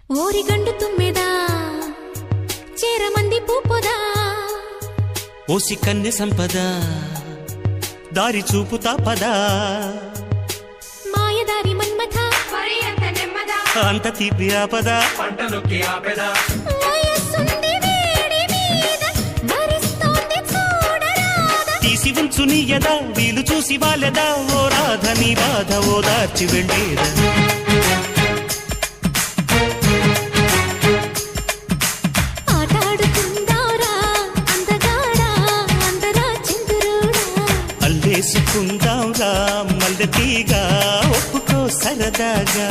ఓరిగండు తుమ్మెదా చేరమంది పూపొదా ఓసి కన్నె సంపద దారి చూపుతా పదా మాయదారి మన్మథ అంత తీపి ఆపద పంటనొక్కి ఆపెదా వయస్సుంది వేడి మీద భరిస్తోంది చూడరాదా తీసి ఉంచు నీ యదా వీలు చూసి వాలెదా ఓ రాధ నీ బాధ ఓదార్చి వెళ్ళేదా ఆటాడుకుందారా అందగాడా అందరా చిందురుడా అల్లేసుకుందాం రా మల్లె తీగా ఒప్పుకో సరదాగా